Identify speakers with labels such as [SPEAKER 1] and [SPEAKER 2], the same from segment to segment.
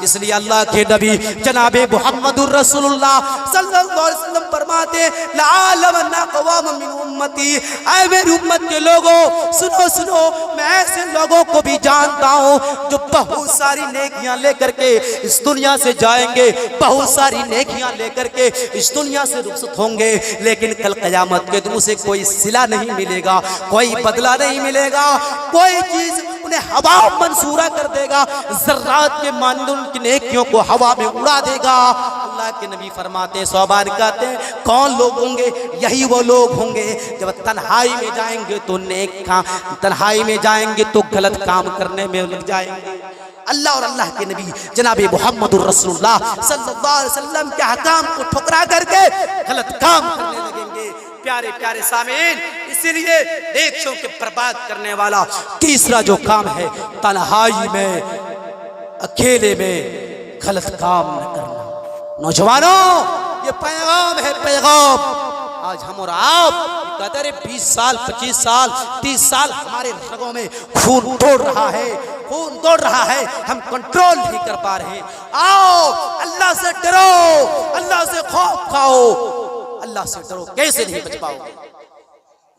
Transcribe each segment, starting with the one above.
[SPEAKER 1] इसलिए अल्लाह के नबी जनाबे मुहम्मदुर रसूलुल्लाह सल्लल्लाहु अलैहि वसल्लम फरमाते लअलमन्ना क़वाम मिन उम्मती, ऐ मेरी उम्मत के लोगों सुनो सुनो, मैं ऐसे लोगों को भी जानता हूँ जो बहुत सारी नेकियां लेकर के इस दुनिया से जाएंगे, बहुत सारी नेकियां लेकर के इस दुनिया से रुखसत होंगे, लेकिन कल क़यामत के दिन उसे कोई सिला नहीं मिलेगा, कोई बदला नहीं मिलेगा, कोई चीज उन्हें हवा मंसूरा कर देगा, जर्रात के मानद उनकी नेकियों को हवा में उड़ा देगा। अल्लाह के नबी फरमाते हैं, सौबान कहते हैं, कौन लोग होंगे? यही वो लोग होंगे जब तन्हाई में जाएंगे तो नेक काम, तन्हाई में जाएंगे तो गलत काम करने में लग जाएंगे। अल्लाह और अल्लाह के नबी जनाबे मुहम्मदुर रसूलुल्लाह सल्लल्लाहु अलैहि वसल्लम के अहकाम को ठुकरा करके गलत काम करने लगेंगे। प्यारे प्यारे सामीन, इसीलिए नेकियों के बर्बाद करने वाला तीसरा जो काम है, तन्हाई में अकेले में गलत काम न करना। नौजवानों, ये पैगाम है, पैगाम। आज हम और आप कहते रहे 20 साल 25 साल 30 साल हमारे रगों में खून दौड़ रहा है, खून दौड़ रहा है, हम कंट्रोल नहीं कर पा रहे। आओ अल्लाह से डरो, अल्लाह से खौफ खाओ। अल्लाह से डरो, कैसे नहीं बच पाओगे?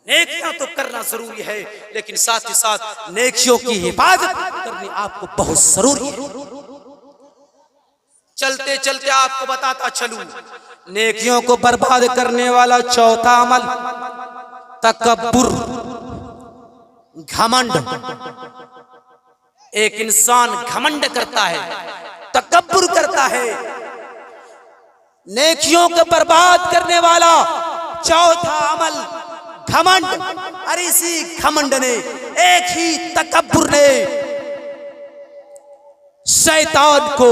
[SPEAKER 1] नेकियां तो करना जरूरी है, लेकिन साथ ही साथ नेकियों की हिफाजत करनी आपको बहुत जरूरी है। चलते चलते आपको बताता चलूं, नेकियों को बर्बाद करने वाला चौथा अमल तकब्बुर, घमंड। एक इंसान घमंड करता है, तकब्बुर करता है। नेकियों को बर्बाद करने वाला चौथा अमल घमंड। अरे इसी घमंड ने, एक ही तकब्बुर ने शैतान को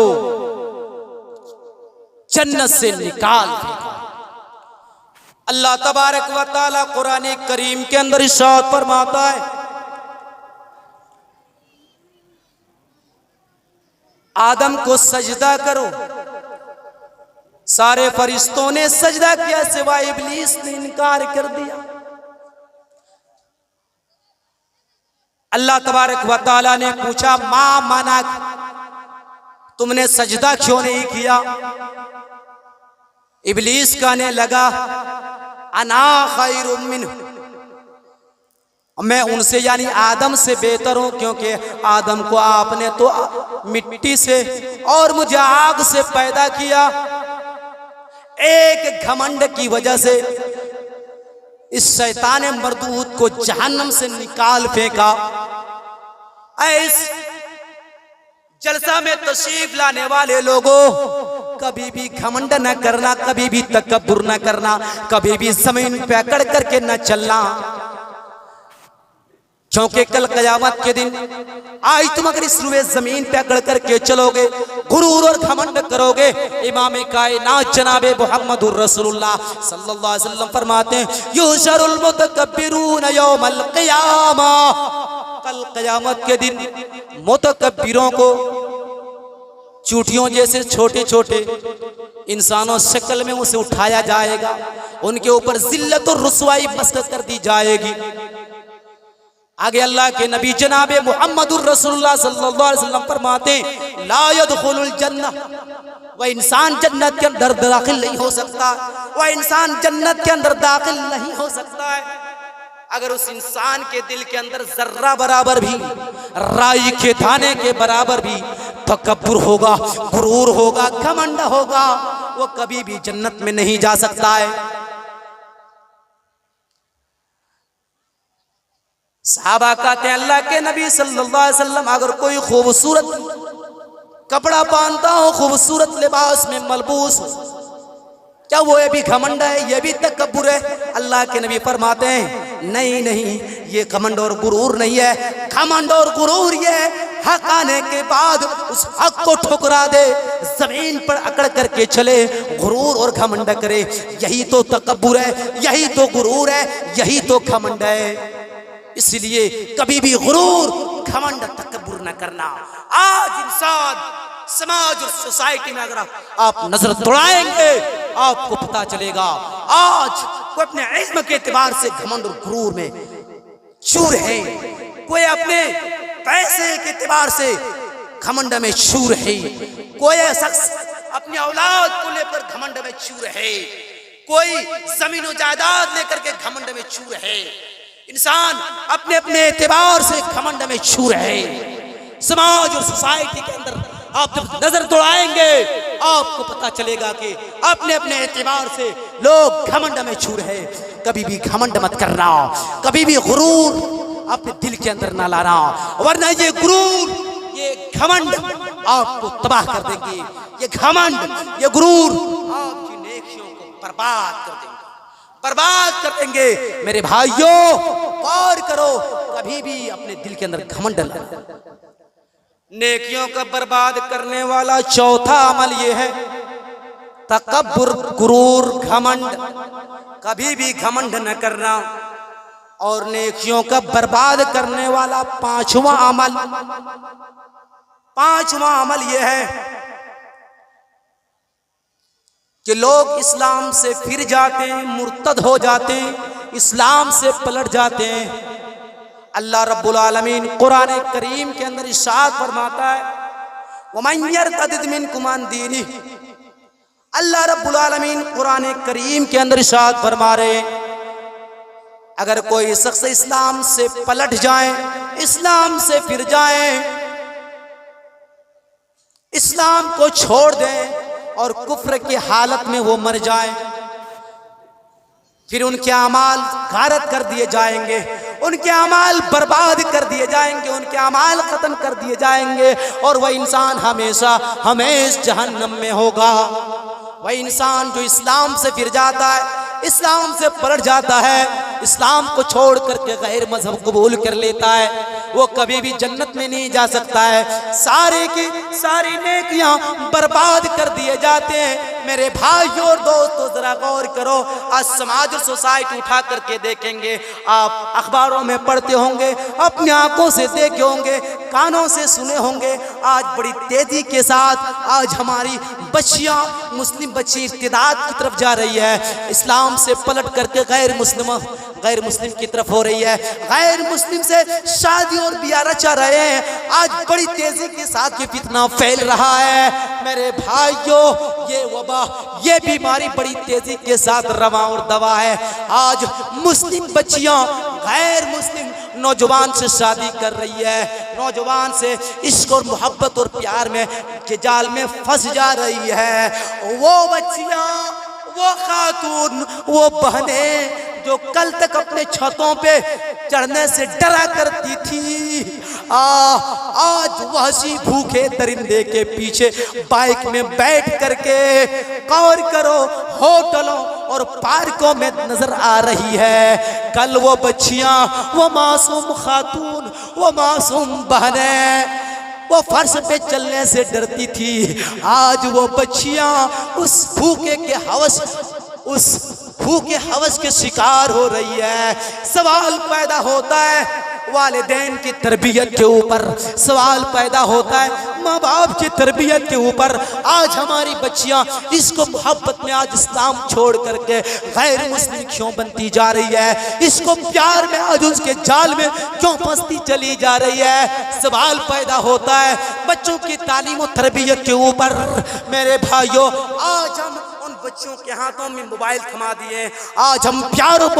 [SPEAKER 1] जन्नत से निकाल फेंका। अल्लाह तबारक व तआला कुरान करीम के अंदर इरशाद फरमाता है, आदम को सजदा करो। सारे फरिश्तों ने सजदा किया, सिवाय इब्लीस ने इनकार कर दिया। अल्लाह तबारक व तआला ने पूछा, मा मना, तुमने सजदा क्यों नहीं किया? इब्लीस कहने लगा, अना खैरुम मिन्हु, मैं उनसे यानी आदम से बेहतर हूं, क्योंकि आदम को आपने तो मिट्टी से और मुझे आग से पैदा किया। एक घमंड की वजह से इस शैतान मरदूद को जहन्नम से निकाल फेंका। इस जलसा में तशरीफ लाने वाले लोगों, कभी भी घमंड न करना, कभी भी तकब्बुर न करना, कभी भी जमीन पे अकड़ करके न चलना, क्योंकि कल क़यामत के दिन आज तुम अगर इस रुए जमीन पे अकड़ करके चलोगे, गुरूर और घमंड करोगे, इमाम कायनात जनाबे मुहम्मदुर रसूलुल्लाह सल्लल्लाहु अलैहि वसल्लम फरमाते हैं, युशरुल मुतकब्बिरून यौमल क़ियामा, कल क़यामत के दिन मुतकब्बिरों को चूटियों जैसे छोटे छोटे इंसानों शक्ल में उसे उठाया जाएगा, उनके ऊपर जिल्लत और रुसवाई मसकत कर दी जाएगी। आगे अल्लाह के नबी जनाबे मुहम्मदुर रसूलुल्लाह सल्लल्लाहु अलैहि वसल्लम फरमाते, ला यदखुलुल जन्नह, वह इंसान जन्नत के अंदर दाखिल नहीं हो सकता, वह इंसान जन्नत के अंदर दाखिल नहीं हो सकता है अगर उस इंसान के दिल के अंदर जर्रा बराबर भी, राई के दाने के बराबर भी तकब्बुर होगा, गुरूर होगा, घमंड होगा, वो कभी भी जन्नत में नहीं जा सकता है। सहाबा कहते हैं, अल्लाह के नबी सल्लल्लाहु अलैहि वसल्लम अगर कोई खूबसूरत कपड़ा पहनता हो, खूबसूरत लिबास में मलबूस हो, क्या वो ये भी घमंड है, ये भी तकब्बुर है? अल्लाह के नबी फरमाते हैं, नहीं नहीं, ये घमंड और गुरूर नहीं है। घमंड और गुरूर ये हक आने के बाद उस हक को ठुकरा दे, जमीन पर अकड़ करके चले, गुरूर और घमंड करे, यही तो तकब्बुर है, यही तो गुरूर है, यही तो घमंड है। इसलिए कभी भी गुरूर, घमंड, तकब्बुर न करना। आज इंसान, समाज और सोसाइटी में अगर आप नजर दौड़ाएंगे, आपको पता चलेगा आज कोई अपने इल्म के एतबार से घमंड और गुरूर में चूर है, कोई अपने पैसे के एतबार से घमंड में चूर है। कोई शख्स अपनी औलाद को लेकर घमंड में चूर है, कोई जमीन जायदाद लेकर के घमंड में चूर है। इंसान अपने अपने एतबार से घमंड में चूर है। समाज और सोसाइटी के अंदर आप जब नजर दौड़ाएंगे आपको पता चलेगा कि अपने अपने एतबार से लोग घमंड में चूर है। कभी भी घमंड मत करना, कभी भी गुरूर अपने दिल के अंदर ना लाना, वरना ये गुरूर, ये घमंड आपको तबाह कर देंगे। ये घमंड, ये गुरूर आपकी नेकियों को बर्बाद कर देंगे, बर्बाद कर देंगे। मेरे भाइयों गौर करो, कभी भी अपने दिल के अंदर घमंड ना। नेकियों का बर्बाद करने वाला चौथा अमल यह है तकब्बुर, गुरूर, घमंड। कभी भी घमंड न करना। और नेकियों का बर्बाद करने वाला पांचवा अमल यह है कि लोग इस्लाम से फिर जाते हैं, मुर्तद हो जाते हैं, इस्लाम से पलट जाते हैं। अल्लाह रब्बुल आलमीन कुरान करीम के अंदर इरशाद फरमाता है वमन यर्तद मिनकुम अन दीनिही। अल्लाह रब्बुल आलमीन कुरान करीम के अंदर इरशाद फरमा रहे, अगर कोई शख्स इस्लाम से पलट जाए, इस्लाम से फिर जाए, इस्लाम को छोड़ दें और कुफ्र की हालत में वो मर जाए, फिर उनके अमाल गारत कर दिए जाएंगे, उनके अमाल बर्बाद कर दिए जाएंगे, उनके अमाल खत्म कर दिए जाएंगे और वह इंसान हमेशा हमेशा जहन्नम में होगा। वह इंसान जो इस्लाम से फिर जाता है, इस्लाम से पलट जाता है, इस्लाम को छोड़ करके गैर मजहब कबूल कर लेता है, वो कभी भी जन्नत में नहीं जा सकता है। सारे की सारी नेकियां बर्बाद कर दिए जाते हैं। मेरे भाइयों और दोस्तों जरा गौर करो, आज समाज और सोसाइटी उठा करके देखेंगे, आप अखबारों में पढ़ते होंगे, अपनी आंखों से देखे होंगे, कानों से सुने होंगे, आज बड़ी तेजी के साथ आज हमारी बच्चियां, मुस्लिम बच्ची इर्तिदाद की तरफ जा रही है, इस्लाम से पलट करके गैर मुस्लिम की तरफ हो रही है, गैर मुस्लिम से शादी और बियाह रचा रहे हैं। आज बड़ी तेजी के साथ ये फितना फैल रहा है। मेरे भाइयों ये वबा, ये बीमारी बड़ी तेजी के साथ रवा और दवा है। आज मुस्लिम बच्चियां गैर मुस्लिम नौजवान से शादी कर रही है, नौजवान से इश्क और मोहब्बत और प्यार में के जाल में फंस जा रही है। वो बच्चियां, वो खातून, वो बहनें जो कल तक अपने छतों पे चढ़ने से डरा करती थी, आज वहशी भूखे दरिंदे के पीछे बाइक में बैठ करके गौर करो होटलों और पार्कों में नजर आ रही है। कल वो बच्चियां, वो मासूम खातून, वो मासूम बहनें वो फर्श पे चलने से डरती थी, आज वो बच्चियां उस भूखे हवस के शिकार हो रही है। सवाल पैदा होता है वालिदैन की तरबियत के ऊपर, सवाल पैदा होता है माँ बाप की तरबियत के ऊपर। आज हमारी बच्चियां इसको मोहब्बत में आज इस्लाम छोड़ करके गैर मुस्लिम क्यों बनती जा रही है, इसको प्यार में आज उसके जाल में क्यों फंसती चली जा रही है। सवाल पैदा होता है बच्चों की तालीम और तरबियत के ऊपर। मेरे भाइयों आज हम बच्चों के हाथों में मोबाइल थमा दिए, आज हम प्यार और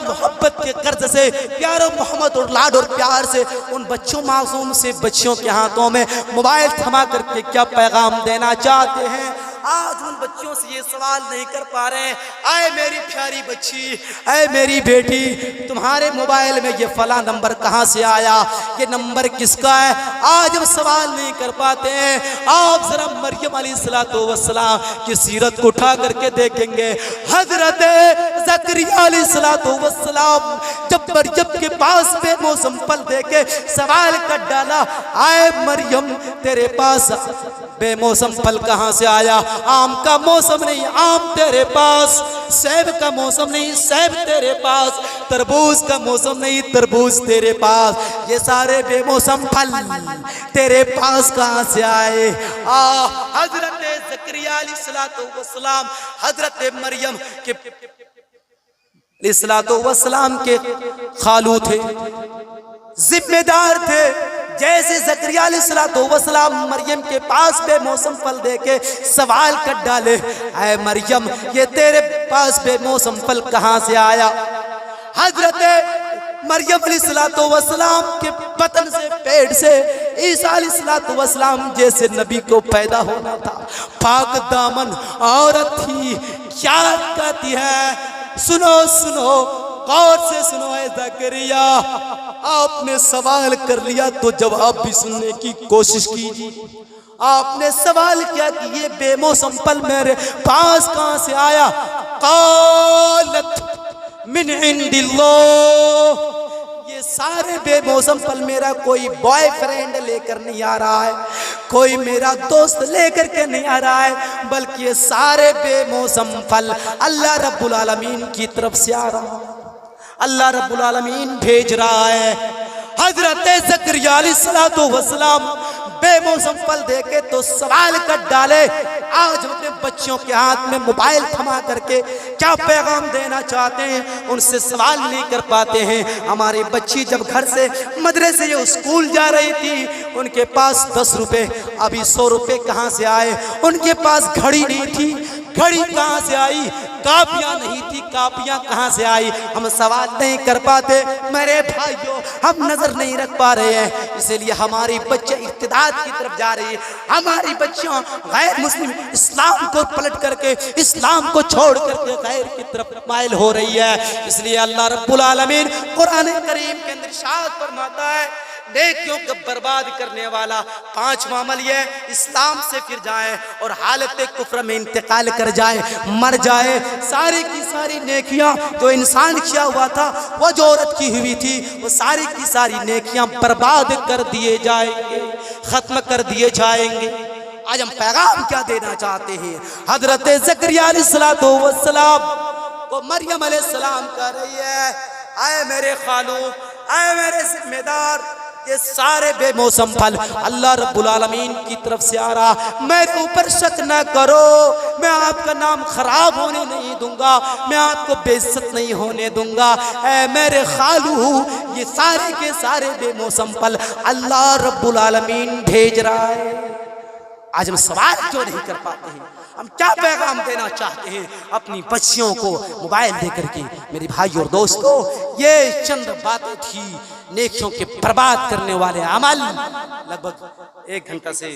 [SPEAKER 1] मोहब्बत के कर्ज से, प्यार और मोहब्बत और लाड और प्यार से उन बच्चों, मासूम से बच्चियों के हाथों में मोबाइल थमा करके क्या पैगाम देना चाहते हैं। आज उन बच्चियों से ये सवाल नहीं कर पा रहे हैं, आए मेरी प्यारी बच्ची, आए मेरी बेटी, तुम्हारे मोबाइल में ये फला नंबर कहाँ से आया, ये नंबर किसका है। आज हम सवाल नहीं कर पाते हैं। आप जरा मरियम अलैहिस्सलाम की सीरत को उठा करके देखेंगे। हजरत ज़करिया अलैहिस्सलाम जब मरियम के पास बेमौसम फल देके सवाल कर डाला, आए मरियम तेरे पास बेमौसम फल कहाँ से आया। आम का मौसम नहीं, आम तेरे पास। सेब का मौसम नहीं, सेब तेरे पास। तरबूज का मौसम नहीं, तरबूज तेरे पास। ये सारे बेमौसम फल तेरे पास कहाँ से आए। हजरत ज़करिया अलैहिस्सलाम हजरत मरियम के अलैहिस्सलाम के खालू थे, जिम्मेदार थे, जैसे ज़करिया अलैहिस्सलाम मरियम के पास बेमौसम फल देके सवाल कर डाले, ऐ मरियम ये तेरे पास बेमौसम फल कहाँ से आया? हजरत मरियम अलैहिस्सलाम के बतन से, पेट से ईसा अलैहिस्सलाम जैसे नबी को पैदा होना था। पाक दामन औरत थी, क्या कहती है? सुनो सुनो, गौर से सुनो। है ज़करिया, आपने सवाल कर लिया तो जवाब भी सुनने की कोशिश कीजिए। आपने सवाल किया कि ये बेमौसम फल मेरे पास कहां से आया? क़ालत मिन इंदिल्लाह, ये सारे बेमौसम फल मेरा कोई बॉयफ्रेंड लेकर नहीं आ रहा है, कोई मेरा दोस्त लेकर के नहीं आ रहा है, बल्कि ये सारे बेमौसम फल अल्लाह रब्बुल आलमीन की तरफ से आ रहा है। अल्लाह रब्बुल आलमीन भेज रहा है। हजरत ज़करिया अलैहिस्सलाम बेमौसम फल देके तो सवाल कर डाले। आज अपने बच्चों के हाथ में मोबाइल थमा करके क्या पैगाम देना चाहते हैं, उनसे सवाल नहीं कर पाते हैं। हमारी बच्ची जब घर से मदरसे या स्कूल जा रही थी, उनके पास 10 रुपए, अभी 100 रुपए कहाँ से आए? उनके पास घड़ी नहीं थी, घड़ी कहाँ से आई? कापियां नहीं थी, कापियां कहाँ से आई? हम सवाल नहीं कर पाते मेरे भाइयों, हम नजर नहीं रख पा रहे हैं, इसलिए हमारी बच्चे इर्तिदाद की तरफ जा रही है। हमारी बच्चियां गैर मुस्लिम इस्लाम को पलट करके, इस्लाम को छोड़ करके गैर की तरफ माइल हो रही है। इसलिए अल्लाह रब्बुल आलमीन कुरान करीम के अंदर इरशाद फरमाता है, नेकियों को बर्बाद करने वाला 5वां अमल ये इस्लाम से फिर जाए और हालत कुफ्र में इंतकाल कर जाए, मर जाए। सारी की सारी नेकियां जो इंसान किया हुआ था, वो जो औरत की हुई थी, वो सारी की सारी नेकियां बर्बाद कर दिए जाएंगे, खत्म कर दिए जाएंगे। आज हम पैगाम क्या देना चाहते हैं? हजरत ज़करिया अलैहिस्सलाम को मरियम अलैहिस्सलाम कह रही है, आए मेरे खालू, आए मेरे जिम्मेदार, ये सारे बेमौसम फल अल्लाह रब्बुल आलमीन की तरफ से आ रहा, मेरे ऊपर शक न करो, मैं आपका नाम खराब होने नहीं दूंगा, मैं आपको बेइज्जत नहीं होने दूंगा। ऐ मेरे खालू, ये सारे के सारे बेमौसम फल अल्लाह रब्बुल आलमीन भेज रहा है। आज हम सवाल क्यों नहीं कर पाते हैं? हम क्या पैगाम देना चाहते हैं अपनी बच्चियों को मोबाइल देकर के? मेरे भाई और दोस्तों, ये चंद बातें थी नेकियों के बर्बाद करने वाले अमल। लगभग 1 घंटा से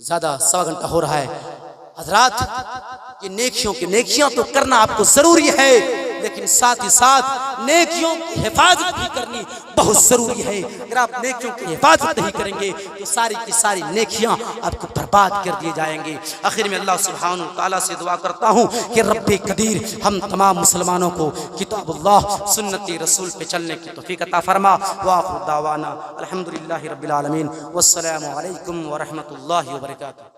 [SPEAKER 1] ज्यादा, 1.25 घंटा हो रहा है। हजरात, ये नेकियां तो करना आपको जरूरी है, लेकिन साथ ही साथ नेकियों की हिफाजत भी करनी बहुत जरूरी है। अगर आप नेकियों की हिफाजत नहीं करेंगे तो सारी की सारी नेकियां आपको बर्बाद कर दिए जाएंगे। आखिर में अल्लाह सुब्हानहू तआला से दुआ करता हूँ कि रब्बे कदीर हम तमाम मुसलमानों को किताबुल्लाह सुन्नती रसूल पे चलने की तौफीक अता फरमा। व आखिर दावाना अल्हम्दुलिल्लाहि रब्बिल आलमीन, वस्सलामु अलैकुम व रहमतुल्लाहि व बरकातुहू।